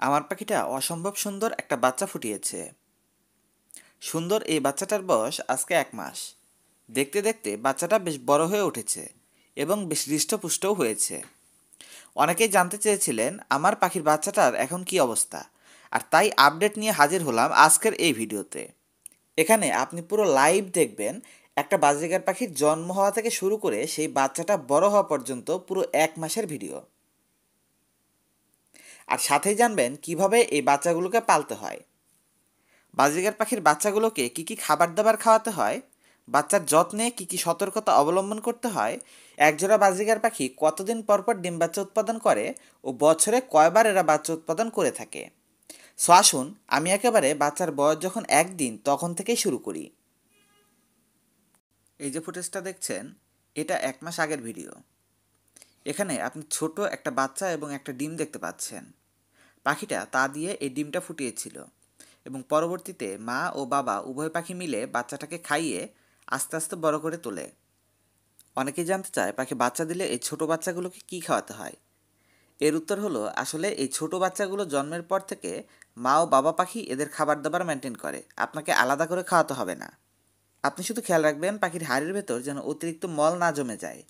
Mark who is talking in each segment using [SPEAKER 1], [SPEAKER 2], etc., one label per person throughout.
[SPEAKER 1] আমার পাখিটা অসম্ভব সুন্দর একটা বাচ্চা ফুটিয়েছে। সুন্দর এই বাচ্চাটার বয়স আজকে 1 মাস। দেখতে দেখতে বাচ্চাটা বেশ বড় হয়ে উঠেছে এবং বেশ হৃষ্টপুষ্টও হয়েছে। অনেকেই জানতে চেয়েছিলেন আমার পাখির বাচ্চাটার এখন কি অবস্থা, আর তাই আপডেট নিয়ে হাজির হলাম আজকের এই ভিডিওতে। এখানে আপনি পুরো লাইভ দেখবেন একটা বাজরিগার পাখির জন্ম হওয়া থেকে শুরু করে সেই বাচ্চাটা বড় হওয়া পর্যন্ত পুরো 1 মাসের ভিডিও। আর সাথেই জানবেন কিভাবে এই বাচ্চাগুলোকে পালতে হয়, বাজরিগার পাখির বাচ্চাগুলোকে কি কি খাবার দাবার খাওয়াতে হয়, বাচ্চার যত্নে কি কি সতর্কতা অবলম্বন করতে হয়, একজোড়া বাজরিগার পাখি কতদিন পর পর ডিম বাচ্চা উৎপাদন করে ও বছরে কয়বার এরা বাচ্চা উৎপাদন করে থাকে। সো আসুন আমি একেবারে বাচ্চার বয়স যখন 1 দিন তখন থেকেই শুরু করি। এই যে ফুটেজটা দেখছেন, এটা 1 মাস আগের ভিডিও। এখানে আপনি ছোট একটা বাচ্চা এবং একটা ডিম দেখতে পাচ্ছেন। পাখিটা তা দিয়ে এই ডিমটা ফুটিয়েছিল এবং পরবর্তীতে মা ও বাবা উভয় পাখি মিলে বাচ্চাটাকে খাইয়ে আস্তে আস্তে বড় করে তোলে। অনেকেই জানতে চায় পাখি বাচ্চা দিলে এই ছোট বাচ্চাগুলোকে কী খাওয়াতে হয়। এর উত্তর হলো, আসলে এই ছোট বাচ্চাগুলো জন্মের পর থেকে মা ও বাবা পাখি এদের খাবার দাবার মেনটেন করে, আপনাকে আলাদা করে খাওয়াতে হবে না। আপনি শুধু খেয়াল রাখবেন পাখির হাড়ের ভেতর যেন অতিরিক্ত মল না জমে যায়।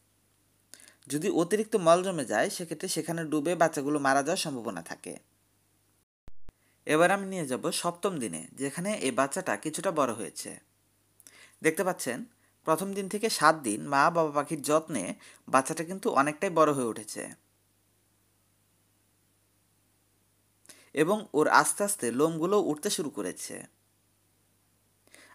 [SPEAKER 1] যদি অতিরিক্ত মল জমে যায় সেক্ষেত্রে সেখানে ডুবে বাচ্চাগুলো মারা যাওয়ার সম্ভাবনা থাকে। এবার আমি নিয়ে যাব 7ম দিনে, যেখানে এই বাচ্চাটা কিছুটা বড় হয়েছে। দেখতে পাচ্ছেন প্রথম দিন থেকে 7 দিন মা বাবা পাখির যত্নে বাচ্চাটা কিন্তু অনেকটাই বড় হয়ে উঠেছে এবং ওর আস্তে আস্তে লোমগুলো উঠতে শুরু করেছে।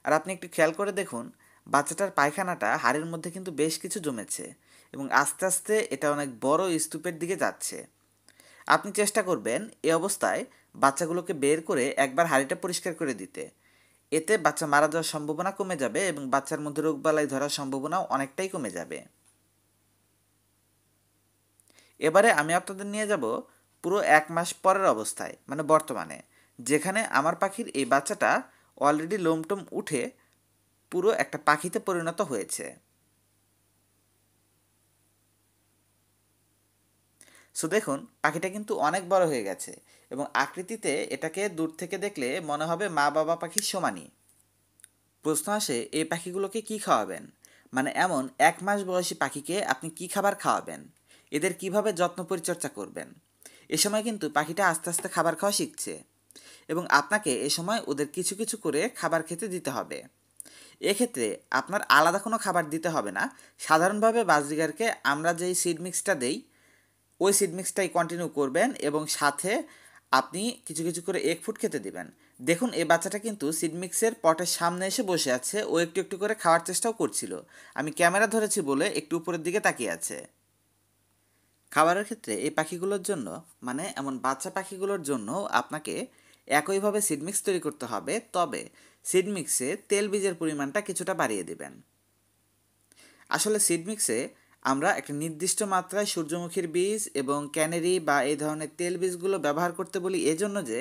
[SPEAKER 1] আর আপনি একটু খেয়াল করে দেখুন, বাচ্চাটার পায়খানাটা হাড়ের মধ্যে কিন্তু বেশ কিছু জমেছে এবং আস্তে আস্তে এটা অনেক বড় স্তূপের দিকে যাচ্ছে। আপনি চেষ্টা করবেন এ অবস্থায় বাচ্চাগুলোকে বের করে একবার হাঁড়িটা পরিষ্কার করে দিতে। এতে বাচ্চা মারা যাওয়ার সম্ভাবনা কমে যাবে এবং বাচ্চার মধ্যে রোগবালাই ধরার সম্ভাবনাও অনেকটাই কমে যাবে। এবারে আমি আপনাদের নিয়ে যাব পুরো 1 মাস পরের অবস্থায়, মানে বর্তমানে, যেখানে আমার পাখির এই বাচ্চাটা অলরেডি লোমটোম উঠে পুরো একটা পাখিতে পরিণত হয়েছে। সো দেখুন পাখিটা কিন্তু অনেক বড় হয়ে গেছে এবং আকৃতিতে এটাকে দূর থেকে দেখলে মনে হবে মা বাবা পাখির সমানই। প্রশ্ন আসে, এই পাখিগুলোকে কি খাওয়াবেন, মানে এমন 1 মাস বয়সী পাখিকে আপনি কি খাবার খাওয়াবেন, এদের কিভাবে যত্ন পরিচর্যা করবেন। এ সময় কিন্তু পাখিটা আস্তে আস্তে খাবার খাওয়া শিখছে এবং আপনাকে এ সময় ওদের কিছু কিছু করে খাবার খেতে দিতে হবে। এক্ষেত্রে আপনার আলাদা কোনো খাবার দিতে হবে না। সাধারণভাবে বাজরিগারকে আমরা যেই সিড মিক্সটা দেই ওই সিড মিক্সটাই কন্টিনিউ করবেন এবং সাথে আপনি কিছু কিছু করে এগ ফুড খেতে দিবেন। দেখুন এই বাচ্চাটা কিন্তু সিড মিক্সের পটের সামনে এসে বসে আছে, ও একটু একটু করে খাওয়ার চেষ্টাও করছিল। আমি ক্যামেরা ধরেছি বলে একটু উপরের দিকে তাকিয়ে আছে। খাবারের ক্ষেত্রে এই পাখিগুলোর জন্য, মানে এমন বাচ্চা পাখিগুলোর জন্য আপনাকে একইভাবে সিড মিক্স তৈরি করতে হবে, তবে সিড মিক্সে তেল বীজের পরিমাণটা কিছুটা বাড়িয়ে দেবেন। আসলে সিড মিক্সে আমরা একটা নির্দিষ্ট মাত্রায় সূর্যমুখীর বীজ এবং ক্যানেরি বা এই ধরনের তেল বীজগুলো ব্যবহার করতে বলি এজন্য যে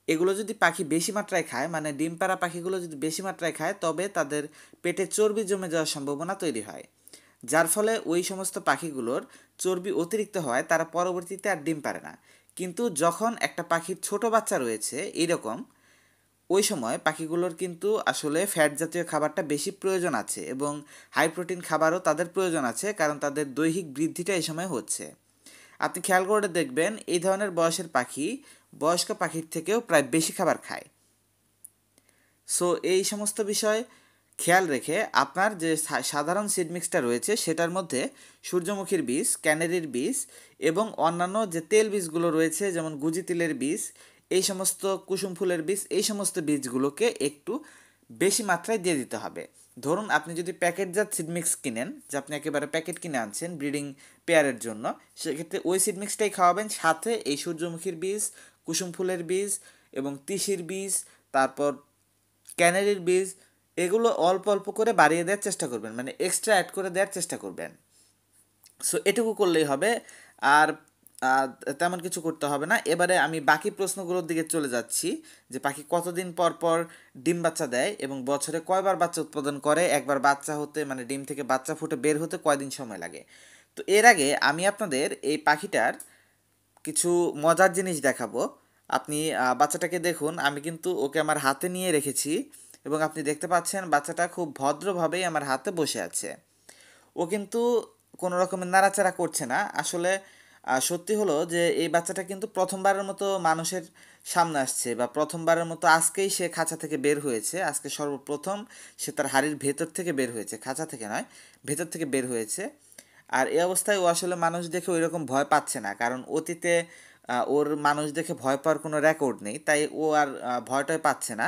[SPEAKER 1] এগুলো যদি পাখি বেশি মাত্রায় খায়, মানে ডিম পাড়া পাখিগুলো যদি বেশি মাত্রায় খায়, তবে তাদের পেটে চর্বি জমে যাওয়ার সম্ভাবনা তৈরি হয়, যার ফলে ওই সমস্ত পাখিগুলোর চর্বি অতিরিক্ত হয়, তারা পরবর্তীতে আর ডিম পারে না। কিন্তু যখন একটা পাখির ছোট বাচ্চা রয়েছে এইরকম, ওই সময় পাখিগুলোর কিন্তু আসলে ফ্যাট জাতীয় খাবারটা বেশি প্রয়োজন আছে এবং হাই প্রোটিন খাবারও তাদের প্রয়োজন আছে, কারণ তাদের দৈহিক বৃদ্ধিটা এই সময় হচ্ছে। আপনি খেয়াল করে দেখবেন এই ধরনের বয়সের পাখি বয়স্ক পাখির থেকেও প্রায় বেশি খাবার খায়। সো এই সমস্ত বিষয় খেয়াল রেখে আপনার যে সাধারণ সিড মিক্সটা রয়েছে সেটার মধ্যে সূর্যমুখীর বীজ, ক্যানেরির বীজ এবং অন্যান্য যে তেল বীজগুলো রয়েছে যেমন গুজি তিলের বীজ, এই সমস্ত কুসুম ফুলের বীজ, এই সমস্ত বীজগুলোকে একটু বেশি মাত্রায় দিয়ে দিতে হবে। ধরুন আপনি যদি প্যাকেটজাত সিড মিক্স কিনেন, যে আপনি একেবারে প্যাকেট কিনে আনছেন ব্রিডিং পেয়ারের জন্য, সেক্ষেত্রে ওই সিড মিক্সটাই খাওয়াবেন, সাথে এই সূর্যমুখীর বীজ, কুসুম ফুলের বীজ এবং তিসির বীজ, তারপর ক্যানারির বীজ, এগুলো অল্প অল্প করে বাড়িয়ে দেওয়ার চেষ্টা করবেন, মানে এক্সট্রা অ্যাড করে দেওয়ার চেষ্টা করবেন। সো এটুকু করলেই হবে, আর তেমন কিছু করতে হবে না। এবারে আমি বাকি প্রশ্নগুলোর দিকে চলে যাচ্ছি, যে পাখি কতদিন পর পর ডিম বাচ্চা দেয় এবং বছরে কয়বার বাচ্চা উৎপাদন করে, একবার বাচ্চা হতে মানে ডিম থেকে বাচ্চা ফুটে বের হতে কয়দিন সময় লাগে। তো এর আগে আমি আপনাদের এই পাখিটার কিছু মজার জিনিস দেখাবো। আপনি বাচ্চাটাকে দেখুন, আমি কিন্তু ওকে আমার হাতে নিয়ে রেখেছি এবং আপনি দেখতে পাচ্ছেন বাচ্চাটা খুব ভদ্রভাবেই আমার হাতে বসে আছে। ও কিন্তু কোনো রকমের নাড়াচাড়া করছে না। আসলে সত্যি হলো যে এই বাচ্চাটা কিন্তু প্রথমবারের মতো মানুষের সামনে আসছে বা প্রথমবারের মতো আজকেই সে খাঁচা থেকে বের হয়েছে। আজকে সর্বপ্রথম সে তার হাড়ির ভেতর থেকে বের হয়েছে, খাঁচা থেকে নয়, ভেতর থেকে বের হয়েছে। আর এই অবস্থায় ও আসলে মানুষ দেখে ওইরকম ভয় পাচ্ছে না, কারণ অতীতে ওর মানুষ দেখে ভয় পাওয়ার কোনো রেকর্ড নেই, তাই ও আর ভয়টাই পাচ্ছে না।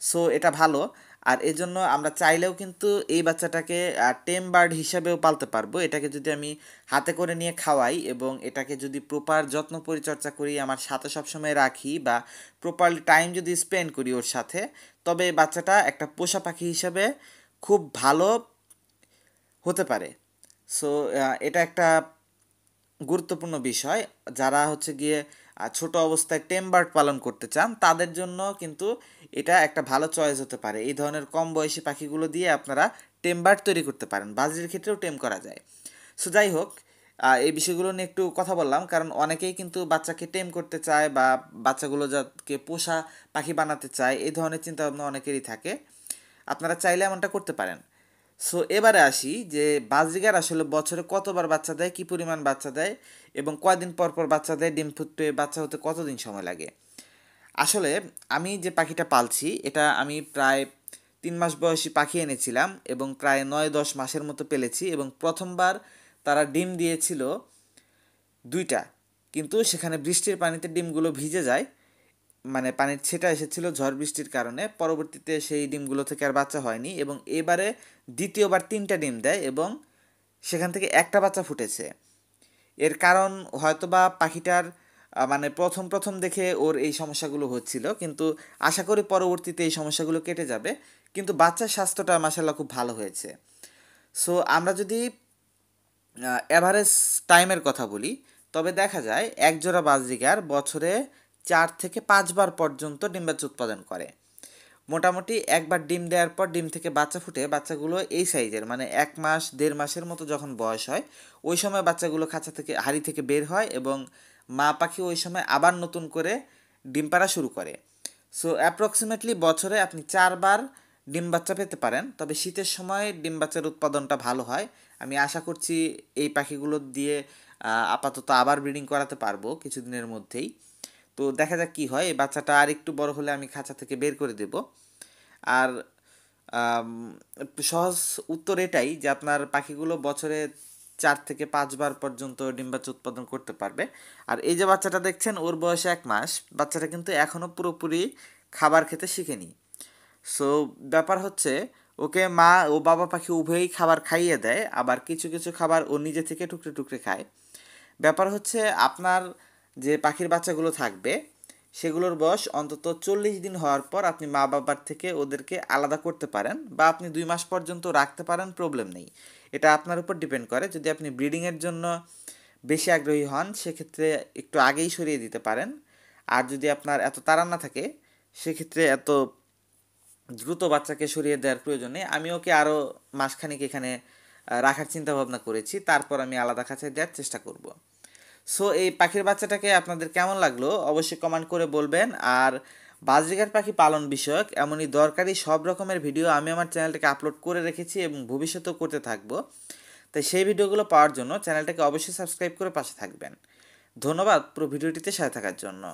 [SPEAKER 1] সো এটা ভালো। আর এজন্য আমরা চাইলেও কিন্তু এই বাচ্চাটাকে টেম বার্ড হিসাবেও পালতে পারবো। এটাকে যদি আমি হাতে করে নিয়ে খাওয়াই এবং এটাকে যদি প্রপার যত্ন পরিচর্যা করি, আমার সাথে সবসময় রাখি বা প্রপারলি টাইম যদি স্পেন্ড করি ওর সাথে, তবে এই বাচ্চাটা একটা পোষা পাখি হিসাবে খুব ভালো হতে পারে। সো এটা একটা গুরুত্বপূর্ণ বিষয়। যারা হচ্ছে গিয়ে ছোট অবস্থায় টেম বার্ড পালন করতে চান তাদের জন্য কিন্তু এটা একটা ভালো চয়েস হতে পারে। এই ধরনের কম বয়সী পাখিগুলো দিয়ে আপনারা টেম বার্ড তৈরি করতে পারেন, বাজির ক্ষেত্রেও টেম করা যায়। সো যাই হোক, এই বিষয়গুলো নিয়ে একটু কথা বললাম, কারণ অনেকেই কিন্তু বাচ্চাকে টেম করতে চায় বা বাচ্চাগুলো যাকে পোষা পাখি বানাতে চায়, এই ধরনের চিন্তাভাবনা অনেকেরই থাকে। আপনারা চাইলে এমনটা করতে পারেন। সো এবারে আসি যে বাজরিগার আসলে বছরে কতবার বাচ্চা দেয়, কী পরিমাণ বাচ্চা দেয় এবং কয়দিন পর পর বাচ্চা দেয়, ডিম ফুটে বাচ্চা হতে কতদিন সময় লাগে। আসলে আমি যে পাখিটা পালছি এটা আমি প্রায় 3 মাস বয়সী পাখি এনেছিলাম এবং প্রায় 9-10 মাসের মতো পেলেছি এবং প্রথমবার তারা ডিম দিয়েছিল 2টা, কিন্তু সেখানে বৃষ্টির পানিতে ডিমগুলো ভিজে যায়, মানে পানির ছেটা এসেছিল ঝড় বৃষ্টির কারণে। পরবর্তীতে সেই ডিমগুলো থেকে আর বাচ্চা হয়নি এবং এবারে দ্বিতীয়বার 3টা ডিম দেয় এবং সেখান থেকে একটা বাচ্চা ফুটেছে। এর কারণ হয়তোবা পাখিটার মানে প্রথম প্রথম দেখে ওর এই সমস্যাগুলো হচ্ছিল, কিন্তু আশা করি পরবর্তীতে এই সমস্যাগুলো কেটে যাবে। কিন্তু বাচ্চার স্বাস্থ্যটা মাশাআল্লাহ খুব ভালো হয়েছে। সো আমরা যদি অ্যাভারেজ টাইমের কথা বলি, তবে দেখা যায় এক জোড়া বাজরিগার বছরে 4 থেকে 5 বার পর্যন্ত ডিম বাচ্চা উৎপাদন করে। মোটামুটি একবার ডিম দেওয়ার পর ডিম থেকে বাচ্চা ফুটে বাচ্চাগুলো এই সাইজের, মানে 1 মাস 1.5 মাসের মতো যখন বয়স হয়, ওই সময় বাচ্চাগুলো খাঁচা থেকে হাঁড়ি থেকে বের হয় এবং মা পাখি ওই সময় আবার নতুন করে ডিম পাড়া শুরু করে। সো অ্যাপ্রক্সিমেটলি বছরে আপনি 4 বার ডিম বাচ্চা পেতে পারেন, তবে শীতের সময় ডিম বাচ্চার উৎপাদনটা ভালো হয়। আমি আশা করছি এই পাখিগুলো দিয়ে আপাতত আবার ব্রিডিং করাতে পারবো কিছুদিনের মধ্যেই। তো দেখা যাক কী হয়। এই বাচ্চাটা আর একটু বড় হলে আমি খাঁচা থেকে বের করে দেব। আর আম, সহজ উত্তর এটাই যে আপনার পাখিগুলো বছরে 4 থেকে 5 বার পর্যন্ত ডিম বাচ্চা উৎপাদন করতে পারবে। আর এই যে বাচ্চাটা দেখছেন, ওর বয়স 1 মাস, বাচ্চাটা কিন্তু এখনও পুরোপুরি খাবার খেতে শিখেনি। সো ব্যাপার হচ্ছে, ওকে মা ও বাবা পাখি উভয়ই খাবার খাইয়ে দেয়, আবার কিছু কিছু খাবার ও নিজে থেকে টুকরে টুকরে খায়। ব্যাপার হচ্ছে, আপনার যে পাখির বাচ্চাগুলো থাকবে সেগুলোর বয়স অন্তত 40 দিন হওয়ার পর আপনি মা বাবার থেকে ওদেরকে আলাদা করতে পারেন বা আপনি 2 মাস পর্যন্ত রাখতে পারেন, প্রবলেম নেই। এটা আপনার উপর ডিপেন্ড করে। যদি আপনি ব্রিডিংয়ের জন্য বেশি আগ্রহী হন সেক্ষেত্রে একটু আগেই সরিয়ে দিতে পারেন। আর যদি আপনার এত তাড়া না থাকে সেক্ষেত্রে এত দ্রুত বাচ্চাকে সরিয়ে দেওয়ার প্রয়োজন নেই। আমি ওকে আরও মাসখানেক এখানে রাখার চিন্তা ভাবনা করেছি, তারপর আমি আলাদা খাঁচায় দেওয়ার চেষ্টা করব। সো এই পাখির বাচ্চাটাকে আপনাদের কেমন লাগলো অবশ্যই কমেন্ট করে বলবেন। আর বাজরিগার পাখি পালন বিষয়ক এমনই দরকারি সব রকমের ভিডিও আমি আমার চ্যানেলটাকে আপলোড করে রেখেছি এবং ভবিষ্যতেও করতে থাকবো। তাই সেই ভিডিওগুলো পাওয়ার জন্য চ্যানেলটাকে অবশ্যই সাবস্ক্রাইব করে পাশে থাকবেন। ধন্যবাদ পুরো ভিডিওটিতে সাথে থাকার জন্য।